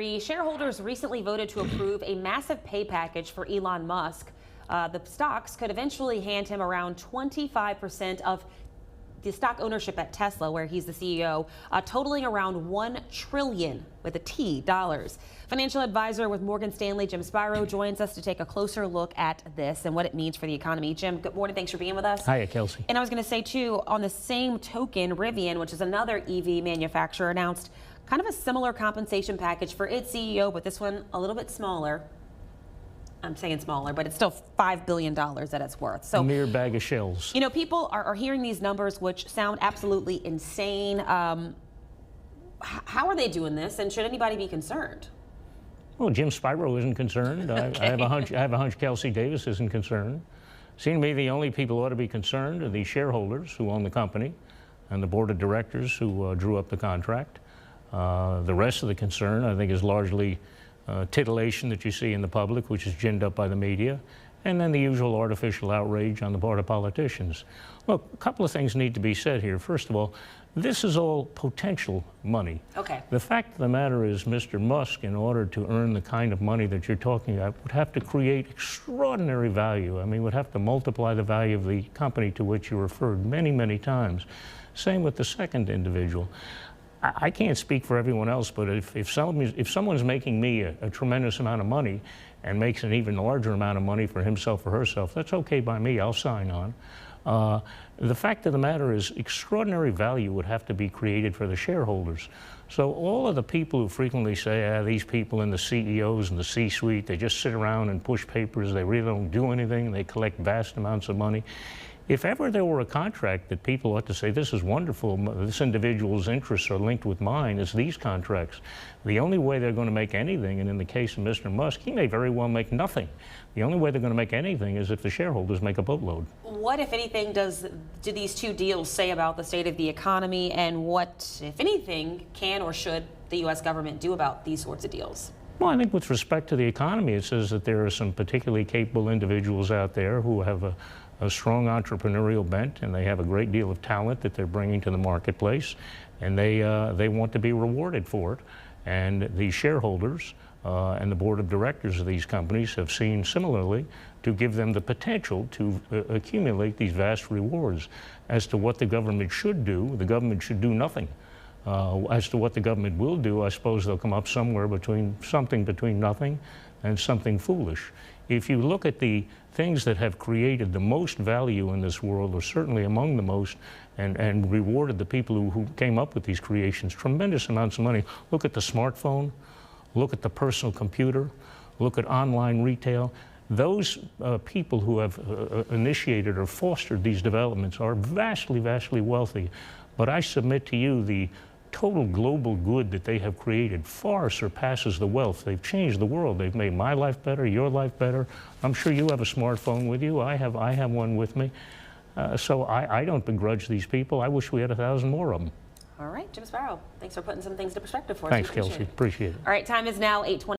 Shareholders recently voted to approve a massive pay package for Elon Musk. The stocks could eventually hand him around 25% of the stock ownership at Tesla, where he's the CEO, totaling around $1 trillion with a T dollars. Financial advisor with Morgan Stanley, Jim Spiro, joins us to take a closer look at this and what it means for the economy. Jim, good morning. Thanks for being with us. Hiya, Kelsey. And I was going to say, too, on the same token, Rivian, which is another EV manufacturer, announced kind of a similar compensation package for its CEO, but this one a little bit smaller. I'm saying smaller, but it's still $5 billion that it's worth. So, a mere bag of shells. You know, people are hearing these numbers, which sound absolutely insane. How are they doing this, and should anybody be concerned? Well, Jim Spiro isn't concerned. Okay. I have a hunch Kelsey Davis isn't concerned. Seem to me the only people who ought to be concerned are the shareholders who own the company and the board of directors who drew up the contract. The rest of the concern, I think, is largely titillation that you see in the public, which is ginned up by the media, and then the usual artificial outrage on the part of politicians. Look, a couple of things need to be said here. First of all, this is all potential money. Okay. The fact of the matter is, Mr. Musk, in order to earn the kind of money that you're talking about, would have to create extraordinary value. I mean, would have to multiply the value of the company to which you referred many, many times. Same with the second individual. I can't speak for everyone else, but if someone's making me a tremendous amount of money and makes an even larger amount of money for himself or herself, that's okay by me. I'll sign on. The fact of the matter is, extraordinary value would have to be created for the shareholders. So all of the people who frequently say, these people and the CEOs and the C-suite, they just sit around and push papers, they really don't do anything, they collect vast amounts of money. If ever there were a contract that people ought to say, this is wonderful, this individual's interests are linked with mine, it's these contracts. The only way they're going to make anything, and in the case of Mr. Musk, he may very well make nothing. The only way they're going to make anything is if the shareholders make a boatload. What, if anything, do these two deals say about the state of the economy, and what, if anything, can or should the U.S. government do about these sorts of deals? Well, I think with respect to the economy, it says that there are some particularly capable individuals out there who have a strong entrepreneurial bent, and they have a great deal of talent that they're bringing to the marketplace, and they want to be rewarded for it. And the shareholders and the board of directors of these companies have seen similarly to give them the potential to accumulate these vast rewards. As to what the government should do, the government should do nothing. As to what the government will do, I suppose they'll come up somewhere between nothing and something foolish. If you look at the things that have created the most value in this world, or certainly among the most, and rewarded the people who came up with these creations tremendous amounts of money, look at the smartphone, look at the personal computer, look at online retail. Those people who have initiated or fostered these developments are vastly, vastly wealthy. But I submit to you, the total global good that they have created far surpasses the wealth. They've changed the world. They've made my life better, your life better. I'm sure you have a smartphone with you. I have one with me. So I don't begrudge these people. I wish we had 1,000 more of them. All right, Jim Spiro, thanks for putting some things into perspective for us. Thanks, Kelsey. Appreciate it. All right, time is now 8:20.